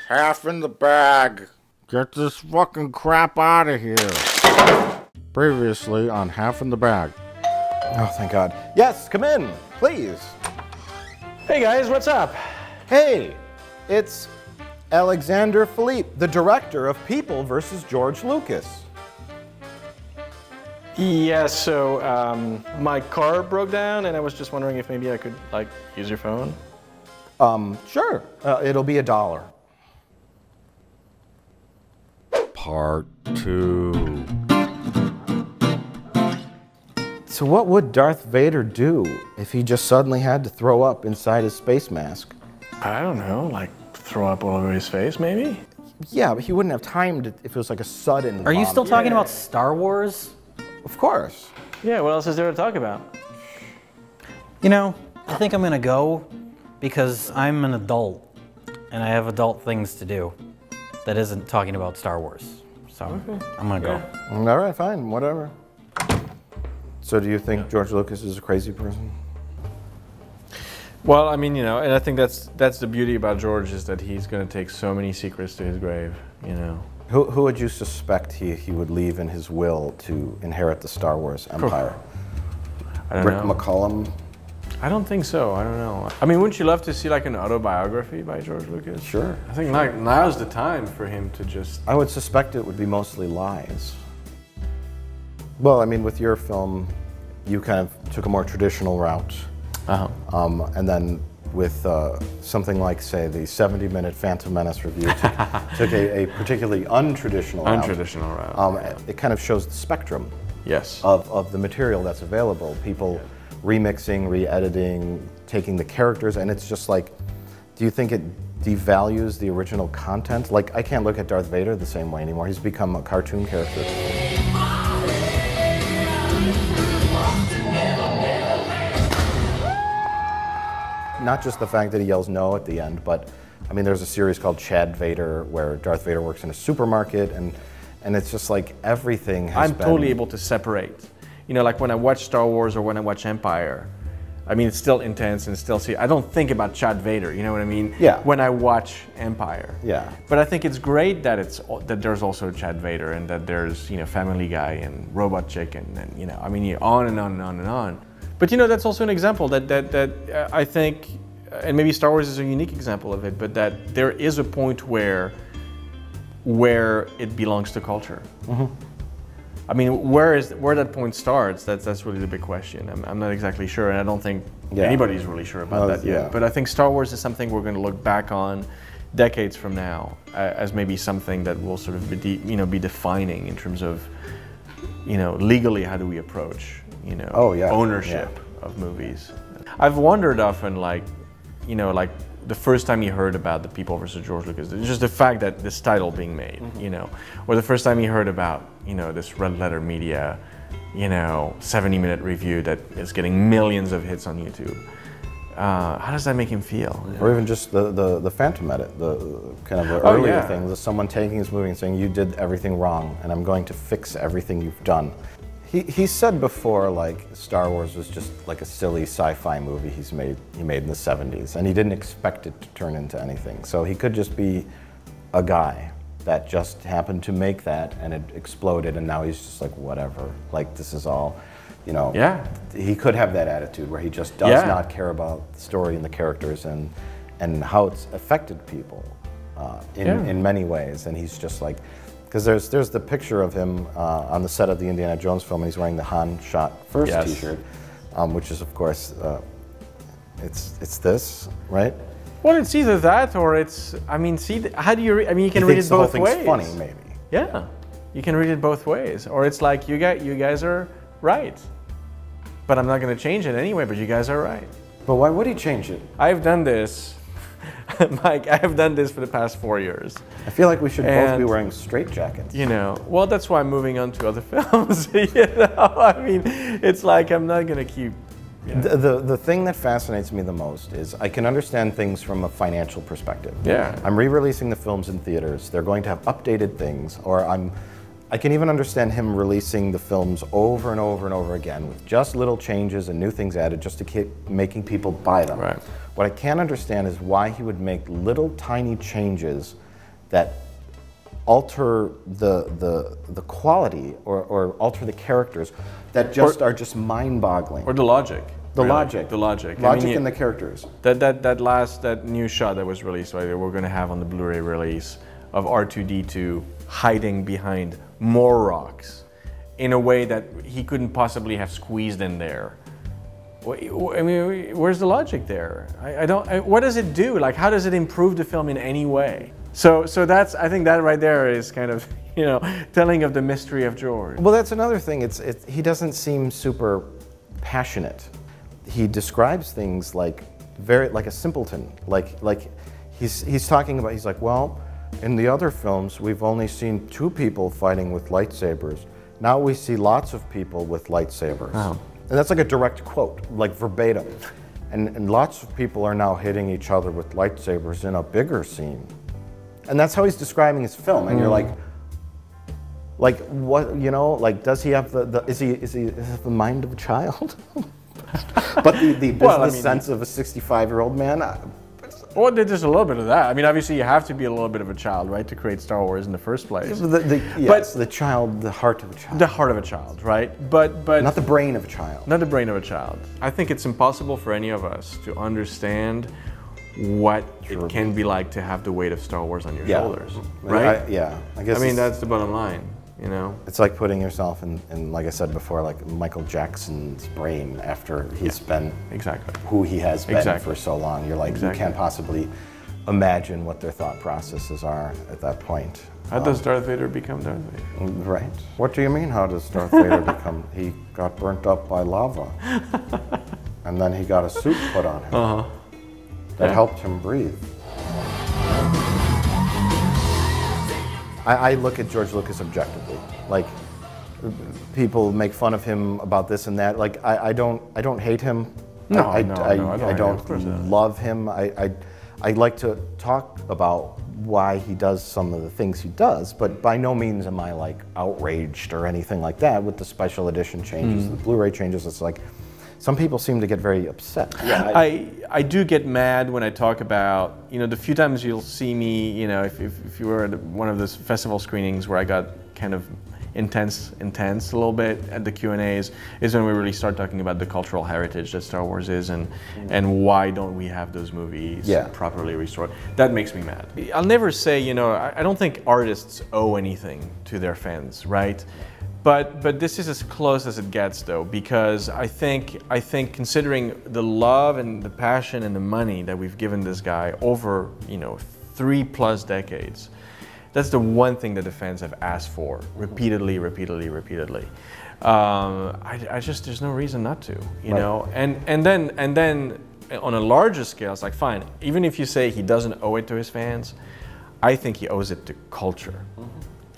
half in the bag. Get this fucking crap out of here. Previously on Half in the Bag. Oh, thank God. Yes, come in, please. Hey guys, what's up? Hey, it's Alexandre Philippe, the director of People vs. George Lucas. Yeah, so my car broke down and I was just wondering if maybe I could like use your phone. Sure. It'll be $1. Part 2. So what would Darth Vader do if he just suddenly had to throw up inside his space mask? I don't know, like throw up all over his face maybe? Yeah, but he wouldn't have time to, if it was like a sudden Are you bomb. still talking about Star Wars? Of course. Yeah, what else is there to talk about? You know, I think I'm gonna go because I'm an adult and I have adult things to do that isn't talking about Star Wars. So I'm gonna go. All right, fine, whatever. So do you think George Lucas is a crazy person? Well, I mean, you know, and I think that's the beauty about George is that he's going to take so many secrets to his grave, you know. Who would you suspect he would leave in his will to inherit the Star Wars empire? I don't Rick know. McCollum? I don't think so. I don't know. I mean, wouldn't you love to see like an autobiography by George Lucas? Sure. I think like now's the time for him to just... I would suspect it would be mostly lies. Well, I mean, with your film, you kind of took a more traditional route. And then with something like, say, the 70-minute Phantom Menace review, took a particularly untraditional route. It kind of shows the spectrum of the material that's available. People remixing, re-editing, taking the characters, and it's just like, do you think it devalues the original content? Like, I can't look at Darth Vader the same way anymore. He's become a cartoon character. Not just the fact that he yells no at the end, but I mean, there's a series called Chad Vader where Darth Vader works in a supermarket, and it's just like everything has been... I'm totally able to separate. You know, like when I watch Star Wars or when I watch Empire, I mean, it's still intense and still I don't think about Chad Vader, you know what I mean? Yeah. When I watch Empire. Yeah. But I think it's great that there's also Chad Vader and that there's, you know, Family Guy and Robot Chicken and, you know, I mean, on and on and on and on. But you know, that's also an example that I think, and maybe Star Wars is a unique example of it, but that there is a point where it belongs to culture. I mean, where that point starts, that's really the big question. I'm not exactly sure, and I don't think anybody's really sure about that yet. But I think Star Wars is something we're going to look back on decades from now as maybe something that will sort of be defining in terms of, you know, legally how do we approach, you know, ownership of movies. I've wondered often, like, you know, like the first time you heard about the People vs. George Lucas, just the fact that this title being made, you know, or the first time you heard about, you know, this RedLetterMedia, you know, 70-minute review that is getting millions of hits on YouTube. How does that make him feel? Or even just the Phantom edit, the kind of the earlier thing, someone taking his movie and saying, you did everything wrong, and I'm going to fix everything you've done. He said before, like, Star Wars was just like a silly sci-fi movie he made in the 70s, and he didn't expect it to turn into anything. So he could just be a guy that just happened to make that, and it exploded, and now he's just like, whatever, like, this is all, you know. Yeah. He could have that attitude where he just does not care about the story and the characters and how it's affected people in many ways, and he's just like, because there's the picture of him on the set of the Indiana Jones film, and he's wearing the Han Shot First T-shirt, which is, of course, it's this, right? Well, it's either that or it's, I mean, how do you I mean, you can read it both ways. The whole thing's funny, maybe. Yeah, you can read it both ways. Or it's like, you guys are right, but I'm not going to change it anyway, but you guys are right. But why would he change it? I've done this. Mike, I have done this for the past 4 years. I feel like we should both be wearing straitjackets. You know, well, that's why I'm moving on to other films. You know, I mean, it's like I'm not going to keep... The thing that fascinates me the most is I can understand things from a financial perspective. Yeah. I'm re-releasing the films in theaters. They're going to have updated things, or I can even understand him releasing the films over and over and over again with just little changes and new things added just to keep making people buy them. Right. What I can't understand is why he would make little tiny changes that alter the quality or alter the characters that just are just mind-boggling. Or the logic. The really. logic. The logic. Logic in the characters. That new shot that was released, right, that we're going to have on the Blu-ray release of R2-D2 hiding behind more rocks in a way that he couldn't possibly have squeezed in there. I mean, where's the logic there? What does it do? Like, how does it improve the film in any way? So that's, I think that right there is kind of, you know, telling of the mystery of George. Well, that's another thing. He doesn't seem super passionate. He describes things like a simpleton. Like he's talking about. He's like, well, in the other films, we've only seen 2 people fighting with lightsabers. Now we see lots of people with lightsabers. Oh. And that's like a direct quote, like verbatim. And lots of people are now hitting each other with lightsabers in a bigger scene. And that's how he's describing his film. And you're like what, you know, like, does he have is he the mind of a child? But the business sense of a 65-year-old man? Well, there's a little bit of that. I mean, obviously you have to be a little bit of a child, right, to create Star Wars in the first place. Yes, the child, the heart of a child. The heart of a child, right? But not the brain of a child. Not the brain of a child. I think it's impossible for any of us to understand what it can be like to have the weight of Star Wars on your shoulders, right? I guess. I mean, that's the bottom line, you know? It's like putting yourself in, like I said before, like Michael Jackson's brain after he's been who he has been for so long. You're like, you can't possibly imagine what their thought processes are at that point. How does Darth Vader become Darth Vader? Right. What do you mean, how does Darth Vader become? He got burnt up by lava. And then he got a suit put on him. That helped him breathe. I look at George Lucas objectively. Like, people make fun of him about this and that. Like, I don't hate him. I don't love him. I like to talk about why he does some of the things he does, but by no means am I like outraged or anything like that with the special edition changes, the Blu-ray changes. It's like, some people seem to get very upset. Yeah, I do get mad when I talk about, you know, the few times you'll see me, you know, if you were at one of those festival screenings where I got kind of intense a little bit at the Q&As, is when we really start talking about the cultural heritage that Star Wars is and why don't we have those movies properly restored. That makes me mad. I'll never say, you know, I don't think artists owe anything to their fans, right? But this is as close as it gets, though, because I think considering the love and the passion and the money that we've given this guy over, you know, 3+ decades, that's the one thing that the fans have asked for repeatedly. I just, there's no reason not to, you know. And then on a larger scale, it's like, fine. Even if you say he doesn't owe it to his fans, I think he owes it to culture.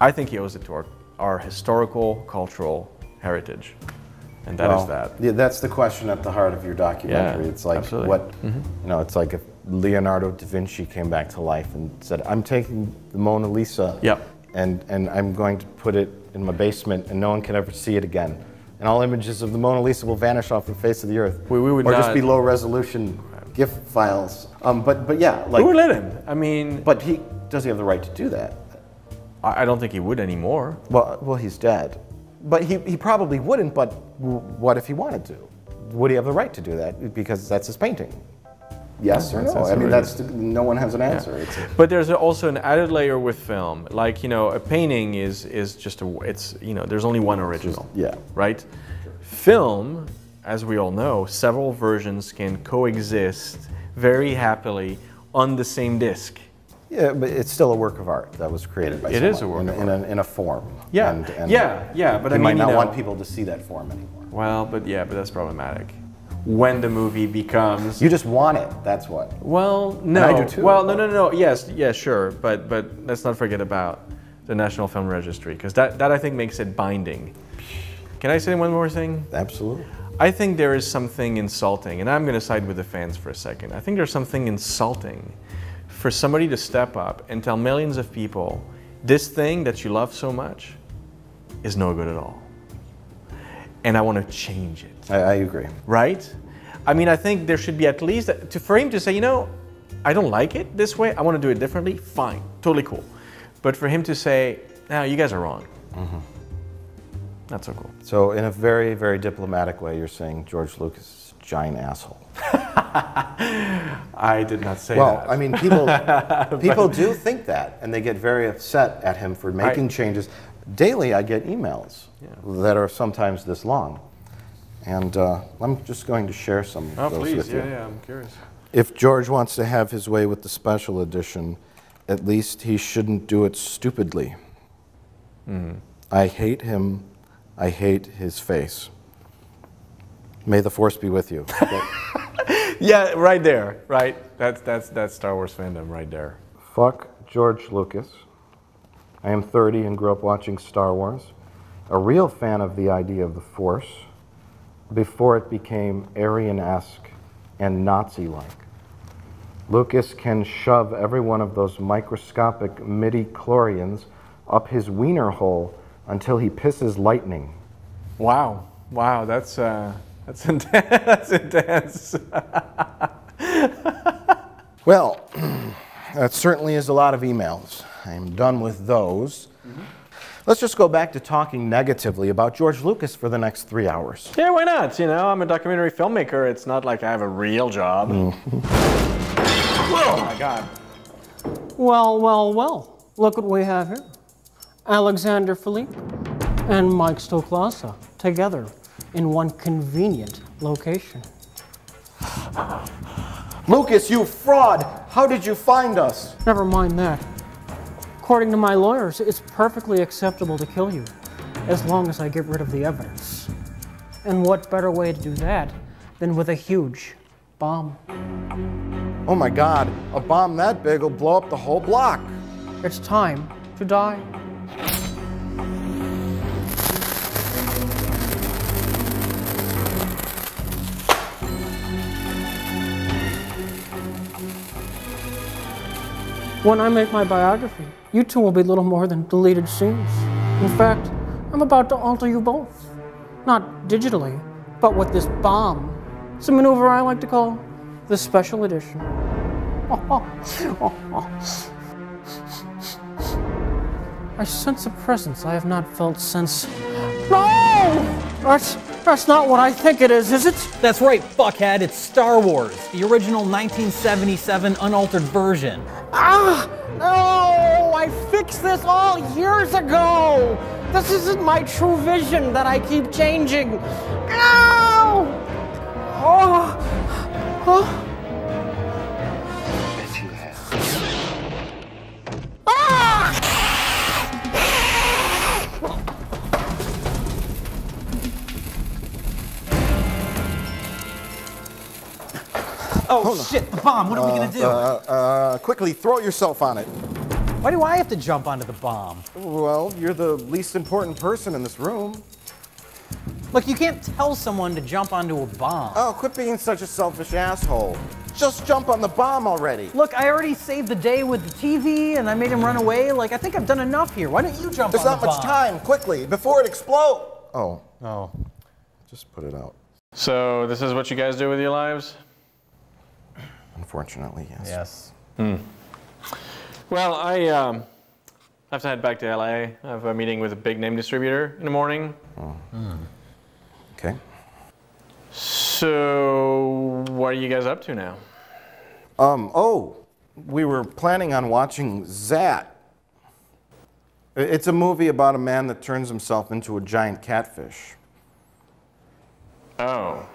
I think he owes it to our historical, cultural heritage, and that is that. Yeah, that's the question at the heart of your documentary. Yeah, it's like what, you know, it's like if Leonardo da Vinci came back to life and said, "I'm taking the Mona Lisa, and I'm going to put it in my basement, and no one can ever see it again, and all images of the Mona Lisa will vanish off the face of the earth, we would or not, just be low-resolution GIF files." But yeah, like, who would let him? I mean, but does he have the right to do that? I don't think he would anymore. Well, he's dead. But he probably wouldn't, but what if he wanted to? Would he have the right to do that? Because that's his painting. Yes or no? I mean, no one has an answer. Yeah. But there's also an added layer with film. Like, you know, a painting is just you know, there's only one original. Right? Film, as we all know, several versions can coexist very happily on the same disc. Yeah, but it's still a work of art that was created by someone. It is a work of art. In a form. Yeah, but I mean, might not you know, want people to see that form anymore. Well, but that's problematic. When the movie becomes... You just want it, that's what. Well, no. And I do too. Well, no. Yes, sure. But let's not forget about the National Film Registry, because that I think makes it binding. Can I say one more thing? Absolutely. I think there is something insulting, and I'm going to side with the fans for a second. I think there's something insulting for somebody to step up and tell millions of people, this thing that you love so much is no good at all. And I want to change it. I agree. Right? I mean, I think there should be at least, for him to say, you know, I don't like it this way, I want to do it differently, fine, totally cool. But for him to say, no, you guys are wrong. Not so cool. So in a very, very diplomatic way, you're saying George Lucas is a giant asshole. I did not say that. Well, I mean, people do think that, and they get very upset at him for making changes. Daily, I get emails that are sometimes this long. And I'm just going to share some of those with you. Yeah, I'm curious. If George wants to have his way with the special edition, at least he shouldn't do it stupidly. I hate him. I hate his face. May the Force be with you. Yeah, right there, right? That's Star Wars fandom right there. Fuck George Lucas. I am 30 and grew up watching Star Wars. A real fan of the idea of the Force before it became Aryan-esque and Nazi-like. Lucas can shove every one of those microscopic midi-chlorians up his wiener hole until he pisses lightning. Wow, wow, that's intense. That's intense. Well, that certainly is a lot of emails. I'm done with those. Let's just go back to talking negatively about George Lucas for the next 3 hours. Yeah, why not? You know, I'm a documentary filmmaker. It's not like I have a real job. Oh my God. Well, well, well. Look what we have here. Alexandre Philippe and Mike Stoklasa together in one convenient location. Lucas, you fraud! How did you find us? Never mind that. According to my lawyers, it's perfectly acceptable to kill you, as long as I get rid of the evidence. And what better way to do that than with a huge bomb? Oh my God, a bomb that big will blow up the whole block. It's time to die. When I make my biography, you two will be little more than deleted scenes. In fact, I'm about to alter you both. Not digitally, but with this bomb. It's a maneuver I like to call the special edition. I sense a presence I have not felt since... No! That's not what I think it is it? That's right, fuckhead. It's Star Wars, the original 1977 unaltered version. Ah! No! I fixed this all years ago! This isn't my true vision that I keep changing. No! Oh! Oh! Bet you have. Ah! Oh shit, the bomb. What are we gonna do? Quickly, throw yourself on it. Why do I have to jump onto the bomb? Well, you're the least important person in this room. Look, you can't tell someone to jump onto a bomb. Oh, quit being such a selfish asshole. Just jump on the bomb already. Look, I already saved the day with the TV and I made him run away. Like, I think I've done enough here. Why don't you jump on the bomb? There's not much time. Quickly, before it explodes. Oh. Just put it out. So this is what you guys do with your lives? Unfortunately, yes. Yes. Well, I have to head back to LA. I have a meeting with a big name distributor in the morning. Okay. So what are you guys up to now? We were planning on watching Zat. It's a movie about a man that turns himself into a giant catfish. Oh.